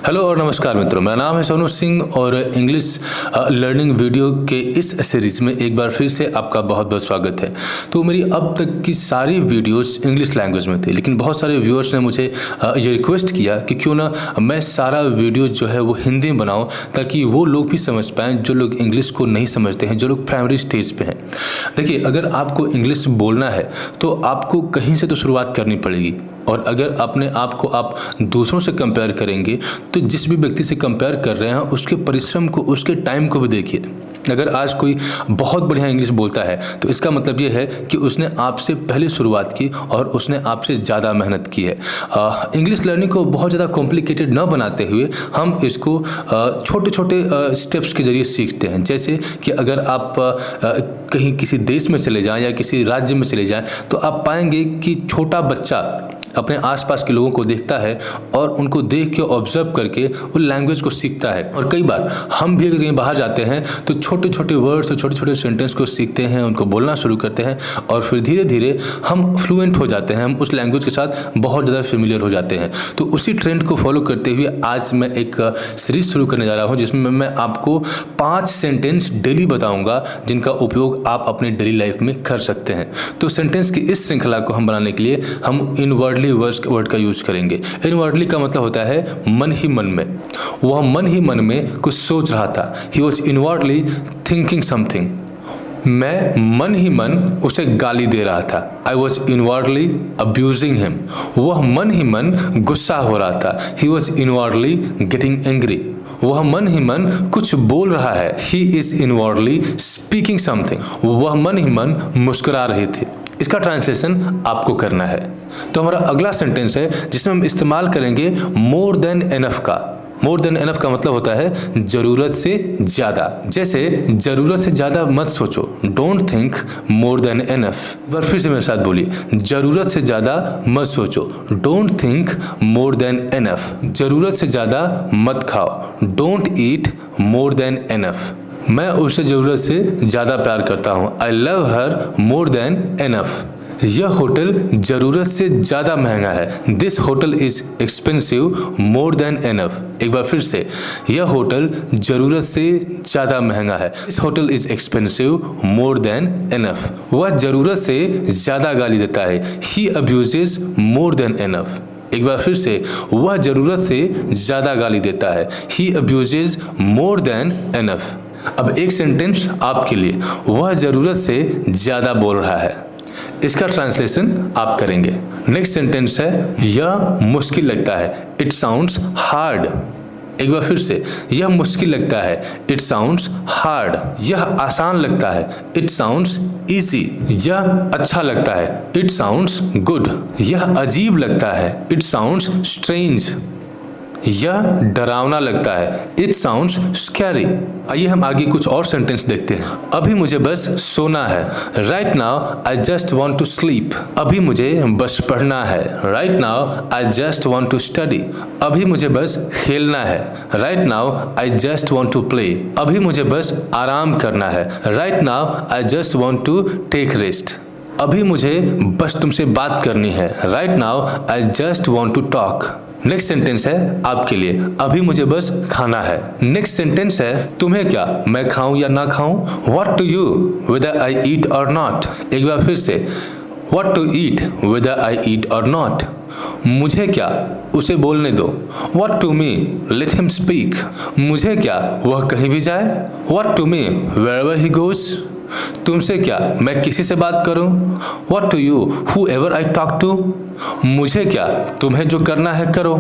Hello और नमस्कार मित्रों, मेरा नाम है सोनू सिंह और इंग्लिश लर्निंग वीडियो के इस सीरीज़ में एक बार फिर से आपका बहुत बहुत स्वागत है। तो मेरी अब तक की सारी वीडियोस इंग्लिश लैंग्वेज में थी, लेकिन बहुत सारे व्यूअर्स ने मुझे ये रिक्वेस्ट किया कि क्यों ना मैं सारा वीडियो जो है वो हिंदी में बनाऊँ, ताकि वो लोग भी समझ पाएँ जो लोग इंग्लिश को नहीं समझते हैं, जो लोग प्राइमरी स्टेज पर हैं। देखिए, अगर आपको इंग्लिश बोलना है तो आपको कहीं से तो शुरुआत करनी पड़ेगी, और अगर अपने आप को आप दूसरों से कंपेयर करेंगे तो जिस भी व्यक्ति से कंपेयर कर रहे हैं उसके परिश्रम को, उसके टाइम को भी देखिए। अगर आज कोई बहुत बढ़िया इंग्लिश बोलता है तो इसका मतलब ये है कि उसने आपसे पहले शुरुआत की और उसने आपसे ज़्यादा मेहनत की है। इंग्लिश लर्निंग को बहुत ज़्यादा कॉम्प्लिकेटेड न बनाते हुए हम इसको छोटे छोटे स्टेप्स के ज़रिए सीखते हैं। जैसे कि अगर आप कहीं किसी देश में चले जाएं या किसी राज्य में चले जाएं तो आप पाएंगे कि छोटा बच्चा अपने आसपास के लोगों को देखता है और उनको देख के ऑब्जर्व करके वो लैंग्वेज को सीखता है। और कई बार हम भी अगर कहीं बाहर जाते हैं तो छोटे छोटे वर्ड्स और छोटे छोटे सेंटेंस को सीखते हैं, उनको बोलना शुरू करते हैं और फिर धीरे धीरे हम फ्लुएंट हो जाते हैं, हम उस लैंग्वेज के साथ बहुत ज़्यादा फेमिलियर हो जाते हैं। तो उसी ट्रेंड को फॉलो करते हुए आज मैं एक सीरीज शुरू करने जा रहा हूँ जिसमें मैं आपको 5 सेंटेंस डेली बताऊँगा जिनका उपयोग आप अपने डेली लाइफ में कर सकते हैं। तो सेंटेंस की इस श्रृंखला को हम बनाने के लिए हम इनवर्डली वर्ड का यूज करेंगे। इनवर्डली का मतलब होता है मन ही मन में। वह मन ही मन में कुछ सोच रहा था। He was inwardly thinking something. मैं मन ही मन उसे गाली दे रहा था। I was inwardly abusing him. वह मन ही मन गुस्सा हो रहा था। He was inwardly getting angry. वह मन ही मन कुछ बोल रहा है। He is inwardly speaking something. वह मन ही मन मुस्कुरा रही थी। इसका ट्रांसलेशन आपको करना है। तो हमारा अगला सेंटेंस है जिसमें हम इस्तेमाल करेंगे मोर देन एनफ का। मोर देन एनफ का मतलब होता है जरूरत से ज़्यादा। जैसे जरूरत से ज़्यादा मत सोचो, don't think more than enough. एक बार फिर से मेरे साथ बोलिए, जरूरत से ज़्यादा मत सोचो, don't think more than enough. जरूरत से ज़्यादा मत खाओ, don't eat more than enough. मैं उसे ज़रूरत से ज़्यादा प्यार करता हूँ। I love her more than enough. यह होटल ज़रूरत से ज़्यादा महंगा है। This hotel is expensive more than enough. एक बार फिर से, यह होटल ज़रूरत से ज़्यादा महंगा है। This hotel is expensive more than enough. वह ज़रूरत से ज़्यादा गाली देता है। ही अब्यूजेस मोर देन एनफ। एक बार फिर से, वह ज़रूरत से ज़्यादा गाली देता है। ही अब्यूजेस मोर देन एनफ। अब एक सेंटेंस आपके लिए, वह ज़रूरत से ज़्यादा बोल रहा है। इसका ट्रांसलेशन आप करेंगे। नेक्स्ट सेंटेंस है, यह मुश्किल लगता है। It sounds hard. एक बार फिर से, यह मुश्किल लगता है। It sounds hard. यह आसान लगता है। It sounds easy. यह अच्छा लगता है। It sounds good. यह अजीब लगता है। It sounds strange. यह डरावना लगता है। It sounds scary. आइए हम आगे कुछ और सेंटेंस देखते हैं। अभी मुझे बस सोना है। Right now I just want to sleep. अभी मुझे बस पढ़ना है। Right now I just want to study. अभी मुझे बस खेलना है। Right now I just want to play. अभी मुझे बस आराम करना है। Right now I just want to take rest. अभी मुझे बस तुमसे बात करनी है। Right now I just want to talk. Next sentence है आपके लिए, अभी मुझे बस खाना है। नेक्स्ट सेंटेंस है, तुम्हें क्या, मैं खाऊं या ना खाऊं। What to you whether I eat or not. एक बार फिर से, what to eat whether I eat or not. मुझे क्या, उसे बोलने दो। What to me, let him speak. मुझे क्या, वह कहीं भी जाए। What to me, wherever he goes. तुमसे क्या, मैं किसी से बात करूं। What to you, whoever I talk to. मुझे क्या, तुम्हें जो करना है करो।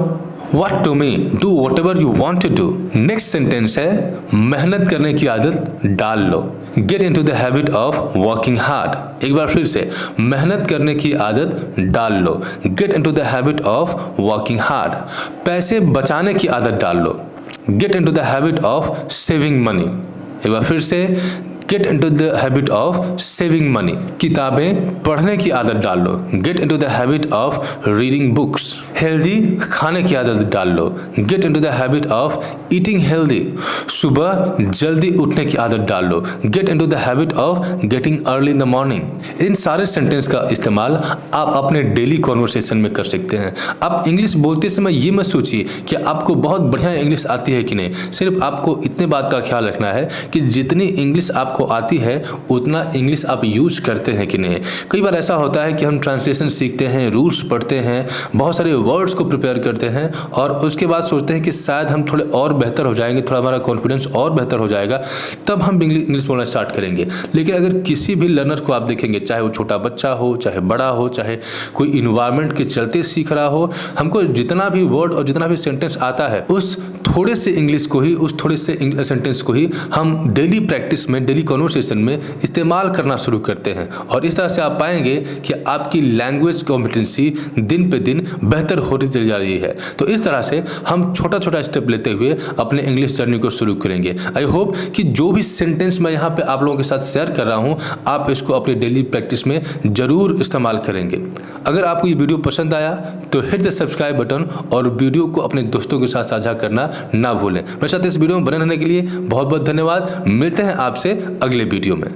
What to me, do whatever you want to do. Next sentence है, मेहनत करने की आदत डाल लो। Get into the habit of working hard. एक बार फिर से, मेहनत करने की आदत डाल लो। Get into the habit of working hard. पैसे बचाने की आदत डाल लो। Get into the habit of saving money. एक बार फिर से, get into the habit of saving money, किताबें पढ़ने की आदत डाल लो। Get into the habit of reading books, healthy खाने की आदत डाल लो। Get into the habit of eating healthy, सुबह जल्दी उठने की आदत डाल लो। Get into the habit of getting early in the morning. इन सारे सेंटेंस का इस्तेमाल आप अपने डेली कॉन्वर्सेशन में कर सकते हैं। आप इंग्लिश बोलते समय ये मत सोचिए कि आपको बहुत बढ़िया इंग्लिश आती है कि नहीं, सिर्फ आपको इतने बात का ख्याल रखना है कि जितनी इंग्लिश आपको आती है उतना इंग्लिश आप यूज करते हैं कि नहीं। कई बार ऐसा होता है कि हम ट्रांसलेशन सीखते हैं, रूल्स पढ़ते हैं, बहुत सारे वर्ड्स को प्रिपेयर करते हैं और उसके बाद सोचते हैं कि शायद हम थोड़े और बेहतर हो जाएंगे, थोड़ा हमारा कॉन्फिडेंस और बेहतर हो जाएगा, तब हम इंग्लिश बोलना स्टार्ट करेंगे। लेकिन अगर किसी भी लर्नर को आप देखेंगे, चाहे वो छोटा बच्चा हो, चाहे बड़ा हो, चाहे कोई इन्वायरमेंट के चलते सीख रहा हो, हमको जितना भी वर्ड और जितना भी सेंटेंस आता है उस थोड़े से इंग्लिश को ही, उस थोड़े से सेंटेंस को ही हम डेली प्रैक्टिस में, डेली कॉन्वर्सेशन में इस्तेमाल करना शुरू करते हैं और इस तरह से आप पाएंगे कि आपकी लैंग्वेज कॉम्पिटेंसी दिन पे दिन बेहतर होती चली जा रही है। तो इस तरह से हम छोटा छोटा स्टेप लेते हुए अपने इंग्लिश जर्नी को शुरू करेंगे। आई होप कि जो भी सेंटेंस मैं यहाँ पे आप लोगों के साथ शेयर कर रहा हूँ आप इसको अपनी डेली प्रैक्टिस में जरूर इस्तेमाल करेंगे। अगर आपको ये वीडियो पसंद आया तो हिट द सब्सक्राइब बटन और वीडियो को अपने दोस्तों के साथ साझा करना ना भूलें। मेरे साथ इस वीडियो में बने रहने के लिए बहुत बहुत धन्यवाद। मिलते हैं आपसे अगले वीडियो में।